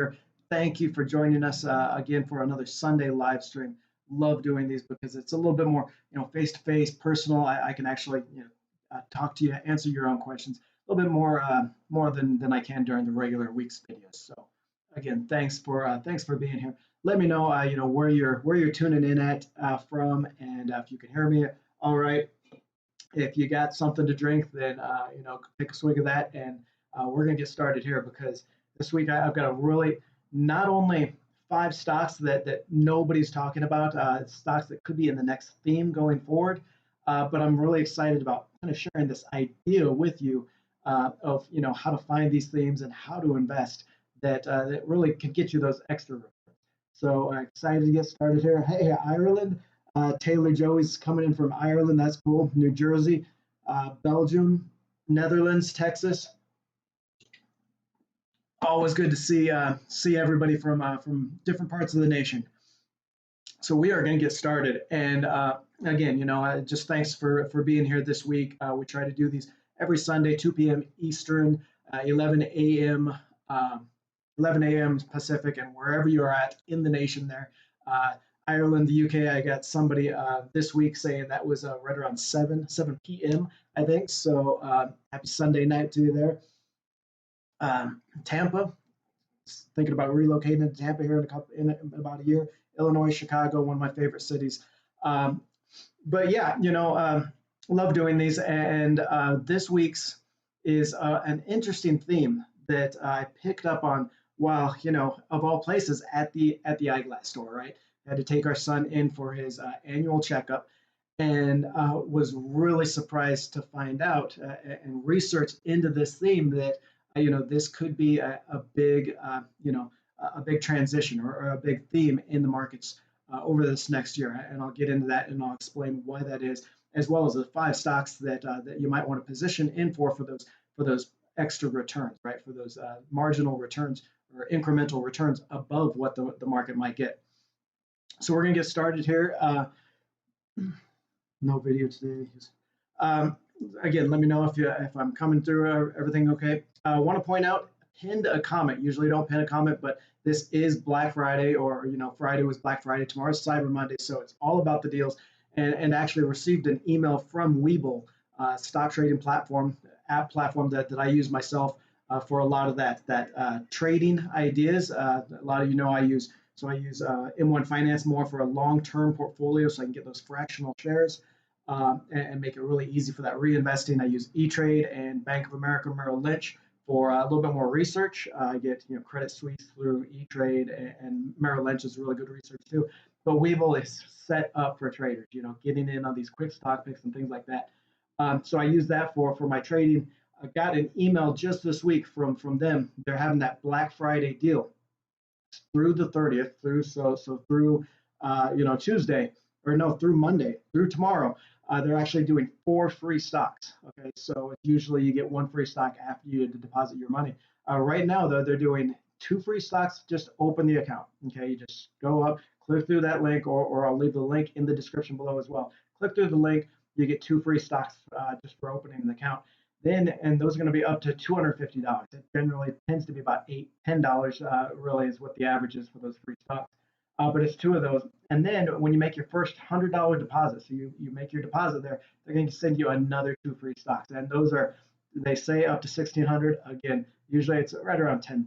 here. Thank you for joining us again for another Sunday live stream. Love doing these because it's a little bit more, face to face, personal. I can actually, talk to you, answer your own questions a little bit more than I can during the regular week's videos. So again, thanks for being here. Let me know, where you're tuning in at from, and if you can hear me, all right. If you got something to drink, then take a swig of that, and we're gonna get started here because this week I've got a really not only five stocks that nobody's talking about, stocks that could be in the next theme going forward, but I'm really excited about kind of sharing this idea with you of how to find these themes and how to invest that really can get you those extra returns. So excited to get started here. Hey, Ireland. Taylor Joey's coming in from Ireland. That's cool. New Jersey, Belgium, Netherlands, Texas. Always good to see everybody from different parts of the nation. So we are going to get started. And again, just thanks for being here this week. We try to do these every Sunday, 2 p.m. Eastern, 11 a.m. 11 a.m. Pacific, and wherever you are at in the nation there. Ireland, the UK, I got somebody this week saying that was right around 7 p.m., I think. So happy Sunday night to you there. Tampa, thinking about relocating to Tampa here in about a year. Illinois, Chicago, one of my favorite cities. But yeah, love doing these. And this week's is an interesting theme that I picked up on while, of all places, at the eyeglass store, right? I had to take our son in for his annual checkup, and was really surprised to find out and research into this theme that this could be a big a big transition or a big theme in the markets over this next year, and I'll get into that and I'll explain why that is, as well as the five stocks that you might want to position in for those extra returns, right? For those marginal returns or incremental returns above what the market might get. So we're gonna get started here. No video today. Again, let me know if I'm coming through everything okay. I want to point out, pinned a comment. Usually don't pin a comment, but this is Black Friday, or Friday was Black Friday. Tomorrow's Cyber Monday, so it's all about the deals. And actually received an email from Webull, stock trading platform, app platform that I use myself for a lot of that trading ideas. A lot of I use M1 Finance more for a long-term portfolio, so I can get those fractional shares and make it really easy for that reinvesting. I use E-Trade and Bank of America Merrill Lynch for a little bit more research. I get Credit Suisse through E-Trade, and Merrill Lynch is really good research too. But Webull is set up for traders, getting in on these quick stock picks and things like that. So I use that for my trading. I got an email just this week from them. They're having that Black Friday deal through the 30th, through Tuesday, or no, through Monday, through tomorrow. They're actually doing 4 free stocks. Okay, so usually you get 1 free stock after you deposit your money. Right now, though, they're doing 2 free stocks. Just open the account. Okay, you just go up, click through that link, or I'll leave the link in the description below as well. Click through the link, you get 2 free stocks just for opening an account. And those are going to be up to $250. It generally tends to be about $10 really is what the average is for those free stocks. But it's 2 of those. And then when you make your first $100 deposit, so you make your deposit there, they're going to send you another 2 free stocks. And those are, they say up to $1,600. Again, usually it's right around $10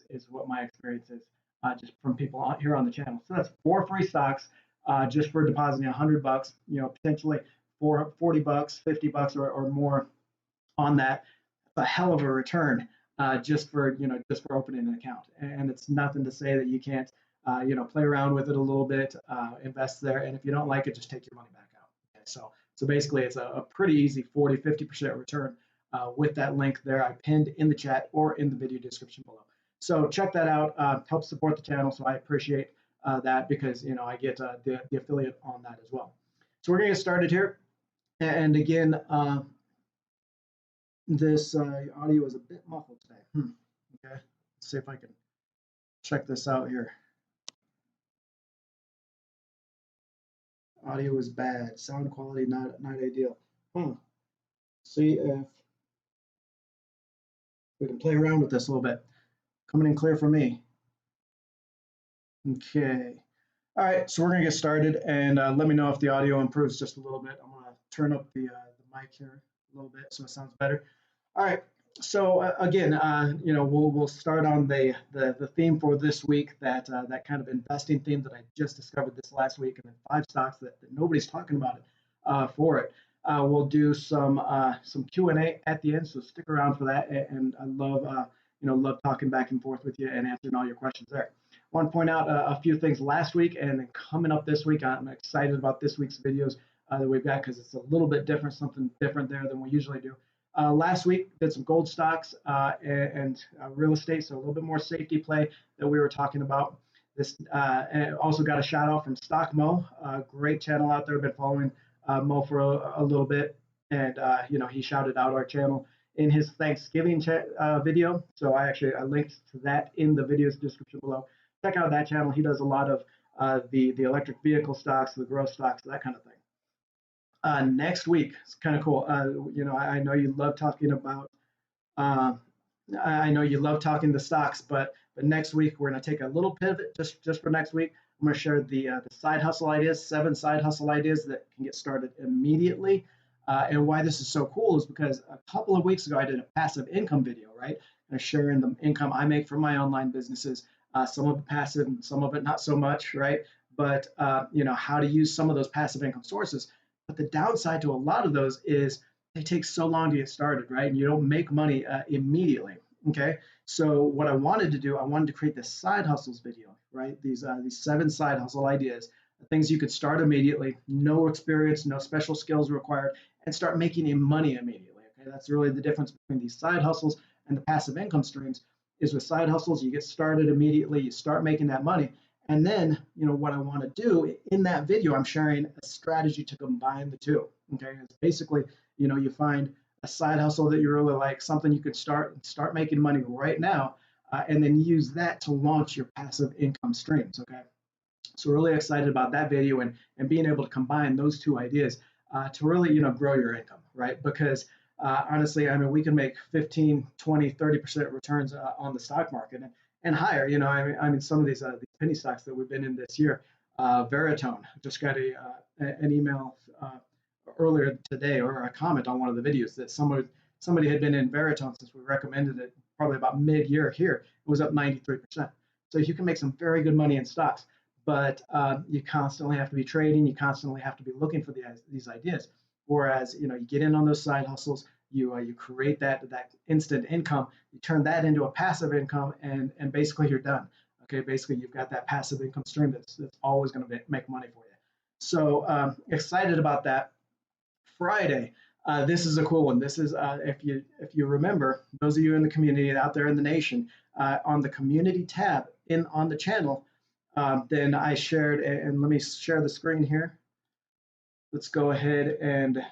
is what my experience is, just from people here on the channel. So that's 4 free stocks just for depositing $100. Potentially for $40, $50, or more on that. A hell of a return just for opening an account. And it's nothing to say that you can't play around with it a little bit, invest there, and if you don't like it, just take your money back out. Okay, so basically it's a pretty easy 40-50% return with that link there I pinned in the chat or in the video description below. So check that out. Help support the channel, so I appreciate that, because I get the affiliate on that as well. So we're gonna get started here, and again, this audio is a bit muffled today. Okay, let's see if I can check this out here. Audio is bad. Sound quality not ideal. See if we can play around with this a little bit. Coming in clear for me. Okay. All right, so we're gonna get started, and let me know if the audio improves just a little bit. I'm gonna turn up the mic here a little bit so it sounds better. All right. So again, we'll start on the theme for this week, that kind of investing theme that I just discovered this last week, and then 5 stocks that nobody's talking about it for it. We'll do some Q&A at the end, so stick around for that. And I love love talking back and forth with you and answering all your questions there. I want to point out a few things last week and then coming up this week. I'm excited about this week's videos that we've got because it's a little bit different, something different there than we usually do. Last week, did some gold stocks and real estate, so a little bit more safety play that we were talking about. This and also got a shout out from Stock Mo, great channel out there. Been following Mo for a little bit, and he shouted out our channel in his Thanksgiving video. So I linked to that in the video's description below. Check out that channel. He does a lot of the electric vehicle stocks, the growth stocks, that kind of thing. Next week, it's kind of cool. I know you love talking about. Uh, I know you love talking the stocks, but next week we're going to take a little pivot just for next week. I'm going to share the side hustle ideas, 7 side hustle ideas that can get started immediately. And why this is so cool is because a couple of weeks ago I did a passive income video, right? And sharing the income I make from my online businesses. Some of it passive, some of it not so much, right? But how to use some of those passive income sources. But the downside to a lot of those is they take so long to get started, right? And you don't make money immediately. Okay. So what I wanted to do, I wanted to create this side hustles video, right? These 7 side hustle ideas, things you could start immediately, no experience, no special skills required, and start making money immediately. Okay. That's really the difference between these side hustles and the passive income streams. Is with side hustles, you get started immediately, you start making that money. And then, what I want to do in that video, I'm sharing a strategy to combine the two. Okay. It's basically, you find a side hustle that you really like, something you could start making money right now, and then use that to launch your passive income streams. Okay. So really excited about that video and being able to combine those 2 ideas to really, grow your income, right? Because honestly, I mean, we can make 15, 20, 30% returns on the stock market and higher. I mean, some of these penny stocks that we've been in this year. Veritone just got an email earlier today, or a comment on one of the videos, that somebody had been in Veritone since we recommended it, probably about mid-year here. It was up 93%. So you can make some very good money in stocks, but you constantly have to be trading. You constantly have to be looking for these ideas. Whereas you get in on those side hustles, you create that instant income, you turn that into a passive income, and basically you're done. Okay, basically you've got that passive income stream that's always going to make money for you. So excited about that. Friday, this is a cool one. This is if you remember, those of you in the community out there in the nation, on the community tab on the channel, then I shared, and let me share the screen here. Let's go ahead, and a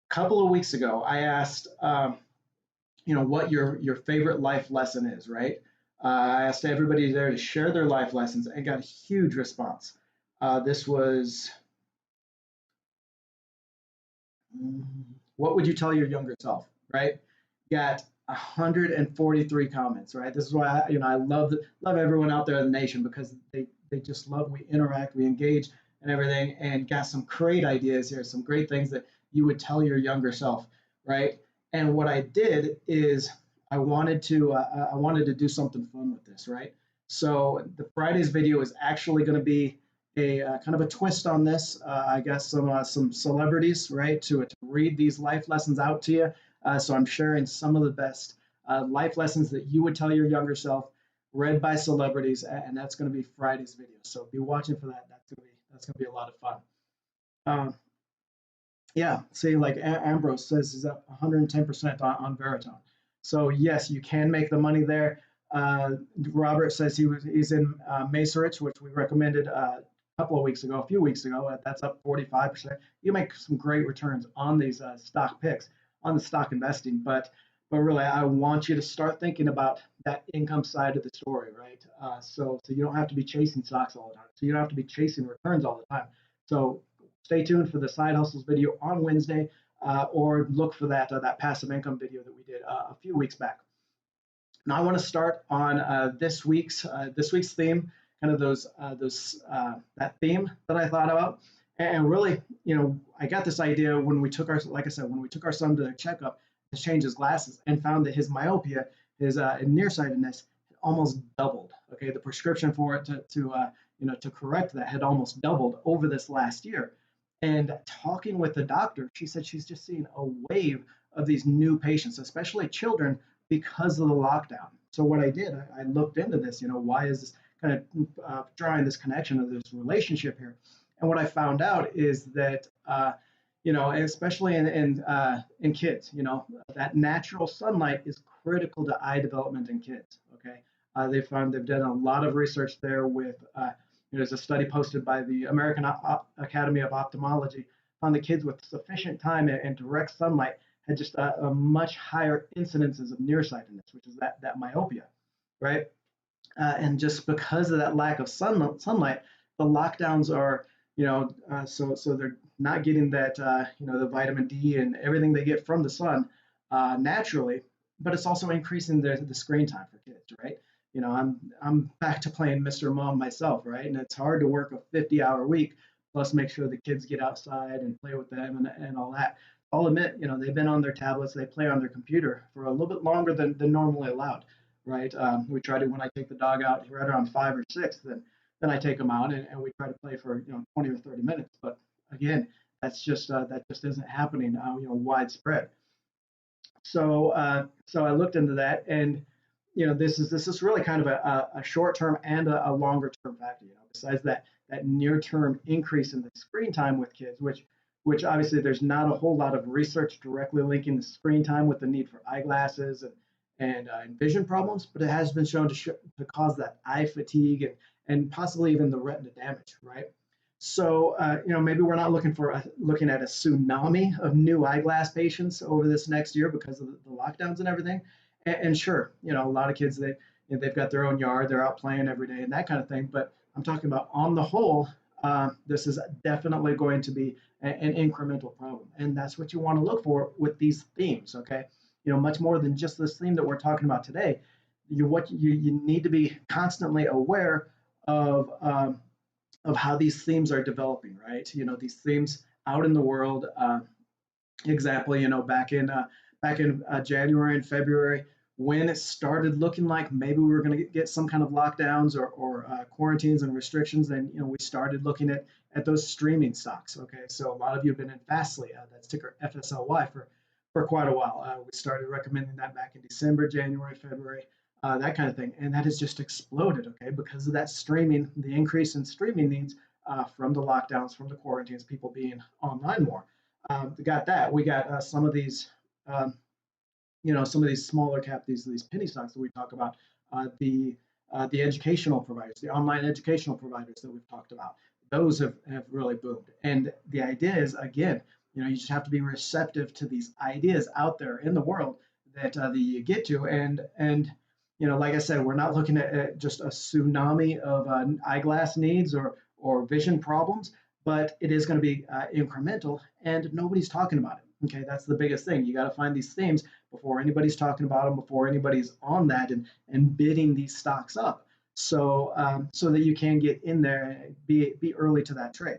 couple of weeks ago, I asked, what your favorite life lesson is, right? I asked everybody there to share their life lessons and got a huge response. This was, what would you tell your younger self, right? Got 143 comments, right? This is why I love everyone out there in the nation, because they just love, we interact, we engage and everything, and got some great ideas here, some great things that you would tell your younger self, right? And what I did is I wanted to do something fun with this, right? So the Friday's video is actually going to be a kind of a twist on this. I guess some celebrities, right, to read these life lessons out to you. So I'm sharing some of the best life lessons that you would tell your younger self, read by celebrities, and that's going to be Friday's video. So be watching for that. That's going to be a lot of fun. Yeah, see, like Ambrose says, he's up 110% on Veritone. So yes, you can make the money there. Robert says he's in Macerich, which we recommended a few weeks ago. That's up 45%. You make some great returns on these stock picks, on the stock investing. But really, I want you to start thinking about that income side of the story, right? So you don't have to be chasing stocks all the time. So you don't have to be chasing returns all the time. So stay tuned for the side hustles video on Wednesday, or look for that passive income video that we did a few weeks back. Now I want to start on this week's theme. kind of that theme that I thought about. And really, I got this idea when we took our, like I said, when we took our son to the checkup to change his glasses and found that his myopia, his nearsightedness, almost doubled. Okay, the prescription for it to correct that had almost doubled over this last year. And talking with the doctor, she said she's just seeing a wave of these new patients, especially children, because of the lockdown. So what I did, I looked into this. Why is this kind of drawing this connection of this relationship here? And what I found out is that especially in kids, that natural sunlight is critical to eye development in kids. Okay, they've done a lot of research there with there's a study posted by the American Academy of Ophthalmology found that kids with sufficient time and direct sunlight had just a much higher incidences of nearsightedness, which is that myopia, right? And just because of that lack of sunlight, the lockdowns are, so they're not getting that, the vitamin D and everything they get from the sun naturally, but it's also increasing the screen time for kids, right? I'm back to playing Mr. Mom myself, right? And it's hard to work a 50-hour week, plus make sure the kids get outside and play with them and all that. I'll admit, they've been on their tablets, they play on their computer for a little bit longer than normally allowed, right? We try to, when I take the dog out right around 5 or 6, then I take them out and we try to play for 20 or 30 minutes. But again, that just isn't happening widespread. So I looked into that, and this is really kind of a short term and a longer term factor. Besides that near term increase in the screen time with kids, which obviously there's not a whole lot of research directly linking the screen time with the need for eyeglasses and vision problems, but it has been shown to cause that eye fatigue and possibly even the retina damage, right? So maybe we're not looking at a tsunami of new eyeglass patients over this next year because of the lockdowns and everything. And sure, a lot of kids they've got their own yard, they're out playing every day and that kind of thing. But I'm talking about on the whole, this is definitely going to be an incremental problem, and that's what you want to look for with these themes. Okay, much more than just this theme that we're talking about today. You need to be constantly aware of how these themes are developing, right? These themes out in the world. Example, back in January and February, when it started looking like maybe we were going to get some kind of lockdowns or quarantines and restrictions, then we started looking at those streaming stocks. Okay, so a lot of you have been in Fastly, that's ticker FSLY for quite a while. We started recommending that back in December, January, February, that kind of thing, and that has just exploded. Okay, because of that streaming, the increase in streaming needs from the lockdowns, from the quarantines, people being online more. We got some of these. Some of these smaller cap, these penny stocks that we talk about, the educational providers, the online educational providers that we've talked about, those have really boomed. And the idea is, again, you just have to be receptive to these ideas out there in the world that you get to. And like I said, we're not looking at just a tsunami of eyeglass needs or vision problems, but it is going to be incremental, and nobody's talking about it. Okay, that's the biggest thing. You got to find these themes before anybody's talking about them, before anybody's on that and bidding these stocks up, so that you can get in there and be early to that trade.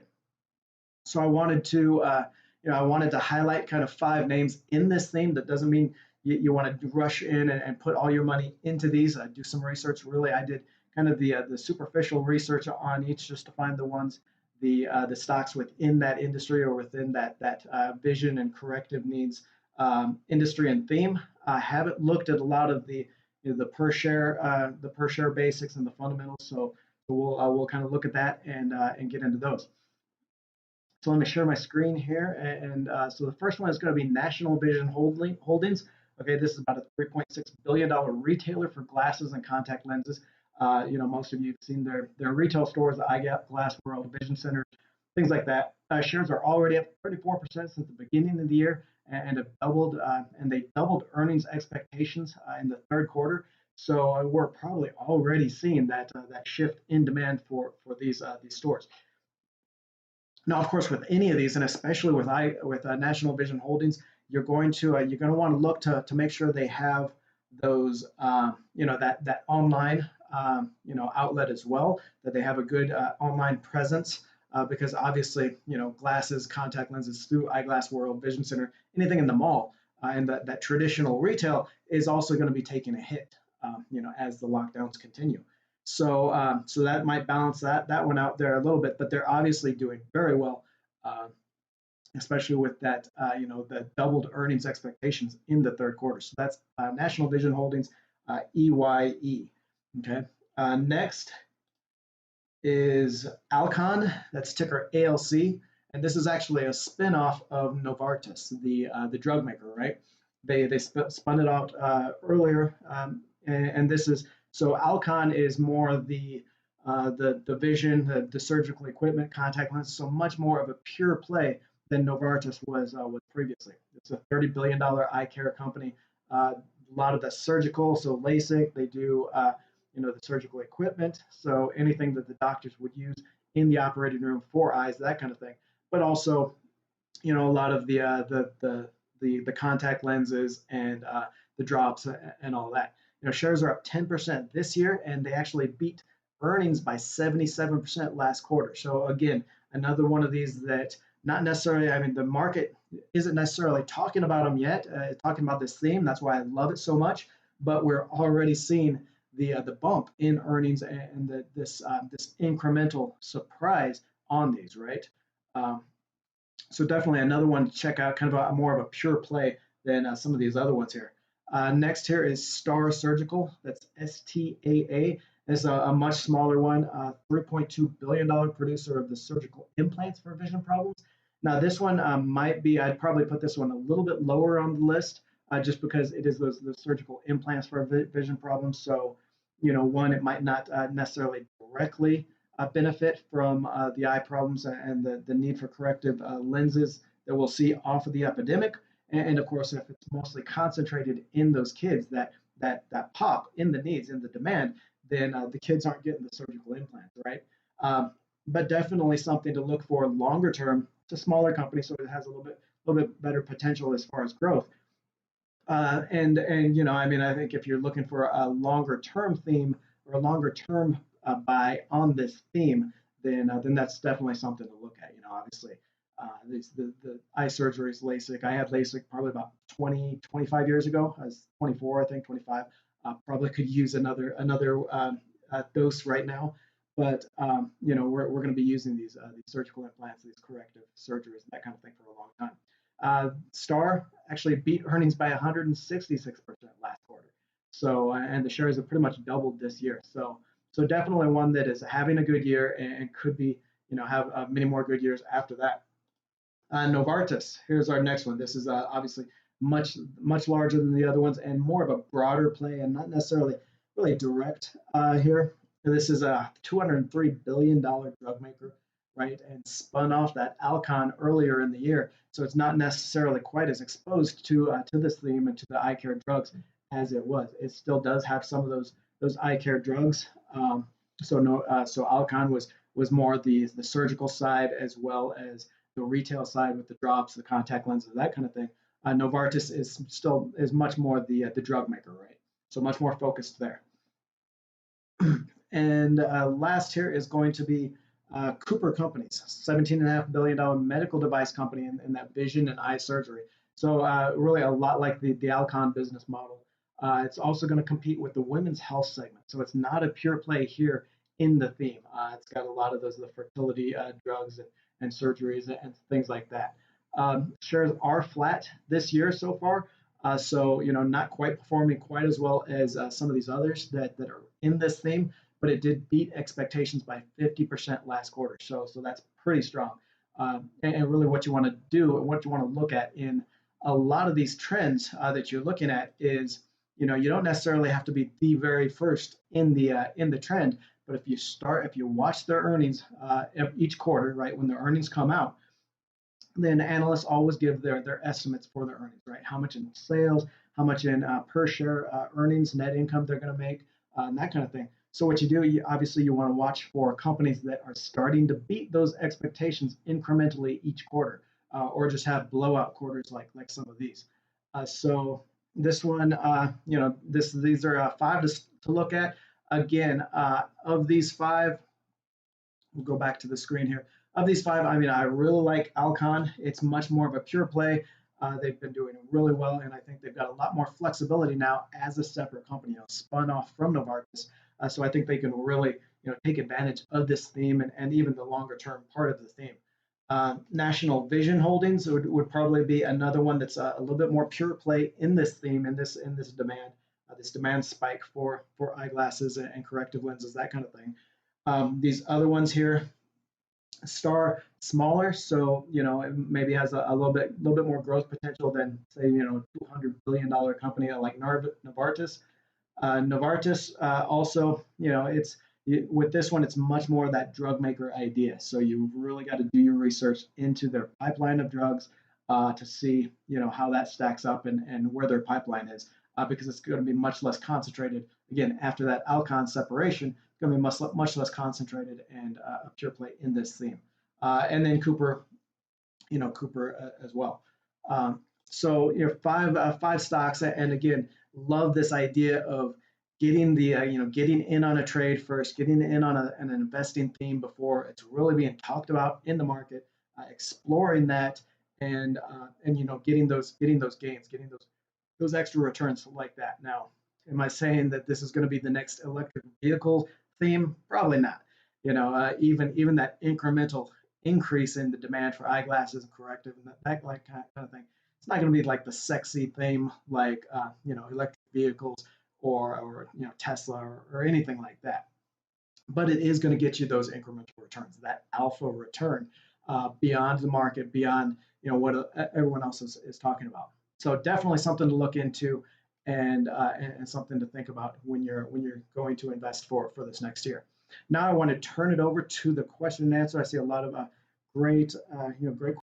So I wanted to highlight kind of 5 names in this theme. That doesn't mean you want to rush in and put all your money into these. Do some research. Really, I did kind of the superficial research on each just to find the ones, the stocks within that industry or within that vision and corrective needs industry and theme. I haven't looked at a lot of the per share basics and the fundamentals. So we'll kind of look at that and get into those. So let me share my screen here, and so the first one is going to be National Vision Holdings. Okay, this is about a $3.6 billion retailer for glasses and contact lenses. Most of you have seen their retail stores, the Eyeglass World, Vision Center, things like that. Shares are already up 34% since the beginning of the year and have doubled, and they doubled earnings expectations in the third quarter. So we're probably already seeing that shift in demand for these stores. Now, of course, with any of these, and especially with National Vision Holdings, you're going to want to look to make sure they have those that online outlet as well, that they have a good online presence. Because obviously, glasses, contact lenses through Eyeglass World, Vision Center, anything in the mall, and that traditional retail is also going to be taking a hit, as the lockdowns continue. So that might balance that one out there a little bit, but they're obviously doing very well, uh, especially with that, the doubled earnings expectations in the third quarter. So that's National Vision Holdings, EYE. Okay. Next is Alcon. That's ticker ALC, and this is actually a spinoff of Novartis, the drug maker, right? They spun it out earlier, and this is so Alcon is more the vision, the surgical equipment, contact lenses, so much more of a pure play than Novartis was previously. It's a $30 billion eye care company. A lot of the surgical, so LASIK, they do the surgical equipment, so anything that the doctors would use in the operating room for eyes, that kind of thing. But also, a lot of the contact lenses and the drops and all that. Shares are up 10% this year, and they actually beat earnings by 77% last quarter. So again, another one of these that not necessarily, I mean, the market isn't necessarily talking about them yet, talking about this theme. That's why I love it so much. But we're already seeing the bump in earnings and this incremental surprise on these, right? Um, so definitely another one to check out, kind of more of a pure play than some of these other ones here. Next here is Star Surgical. That's STAA. It's a much smaller one, $3.2 billion producer of the surgical implants for vision problems. Now this one might be, I'd probably put this one a little bit lower on the list, just because it is those surgical implants for vision problems. So, one, it might not necessarily directly benefit from the eye problems and the need for corrective lenses that we'll see off of the epidemic. And of course, if it's mostly concentrated in those kids that pop in the needs, in the demand, then the kids aren't getting the surgical implants, right? But definitely something to look for longer term. It's a smaller company, so it has a little bit better potential as far as growth. And I mean, I think if you're looking for a longer term theme or a longer term buy on this theme, then that's definitely something to look at. Obviously, the eye surgeries, LASIK. I had LASIK probably about 25 years ago. I was 24, I think, 25. Probably could use another dose right now. But we're going to be using these surgical implants, these corrective surgeries, that kind of thing for a long time. Star actually beat earnings by 166% last quarter. So, and the shares have pretty much doubled this year. So definitely one that is having a good year and could be, have many more good years after that. Novartis, here's our next one. This is obviously much larger than the other ones and more of a broader play and not necessarily really direct here. And this is a $203 billion drug maker, right? And spun off that Alcon earlier in the year. So it's not necessarily quite as exposed to this theme and to the eye care drugs as it was. It still does have some of those eye care drugs. So Alcon was more the surgical side as well as the retail side with the drops, the contact lenses, that kind of thing. Novartis is much more the drug maker, right? So much more focused there. And last here is going to be Cooper Companies, $17.5 billion medical device company in that vision and eye surgery. So really a lot like the Alcon business model. It's also going to compete with the women's health segment. So it's not a pure play here in the theme. It's got a lot of the fertility drugs and surgeries and things like that. Shares are flat this year so far. So, not quite performing quite as well as some of these others that are in this theme, but it did beat expectations by 50% last quarter. So that's pretty strong. And really what you want to do and what you want to look at in a lot of these trends that you're looking at is, you don't necessarily have to be the very first in the trend, but if you watch their earnings each quarter, right, when their earnings come out, then analysts always give their estimates for their earnings, right? How much in sales, how much in per share earnings, net income they're going to make, and that kind of thing. So what you do, obviously you want to watch for companies that are starting to beat those expectations incrementally each quarter, or just have blowout quarters like some of these. So this one, these are five to look at. Again, of these five, we'll go back to the screen here. Of these five, I mean, I really like Alcon. It's much more of a pure play. They've been doing really well, and I think they've got a lot more flexibility now as a separate company, spun off from Novartis. So I think they can really, take advantage of this theme and even the longer term part of the theme. National Vision Holdings would probably be another one that's a little bit more pure play in this theme, this demand spike for eyeglasses and corrective lenses, that kind of thing. These other ones here, Star, smaller, so it maybe has a little bit more growth potential than say $200 billion company like Novartis. Novartis also, it's with this one, it's much more of that drug maker idea. So you've really got to do your research into their pipeline of drugs to see, how that stacks up and where their pipeline is, because it's going to be much less concentrated. Again, after that Alcon separation, it's going to be much less concentrated and a pure play in this theme. And then Cooper, Cooper as well. So five stocks, and again, love this idea of getting getting in on a trade first, getting in on an investing theme before it's really being talked about in the market, exploring that, and getting those gains, getting those extra returns like that. Now, am I saying that this is going to be the next electric vehicle theme? Probably not. Even that incremental increase in the demand for eyeglasses and corrective and that like kind of thing. It's not going to be like the sexy theme like electric vehicles or Tesla or anything like that. But it is going to get you those incremental returns, that alpha return beyond the market, beyond what everyone else is talking about. So definitely something to look into and something to think about when you're going to invest for this next year. Now I want to turn it over to the question and answer. I see a lot of great great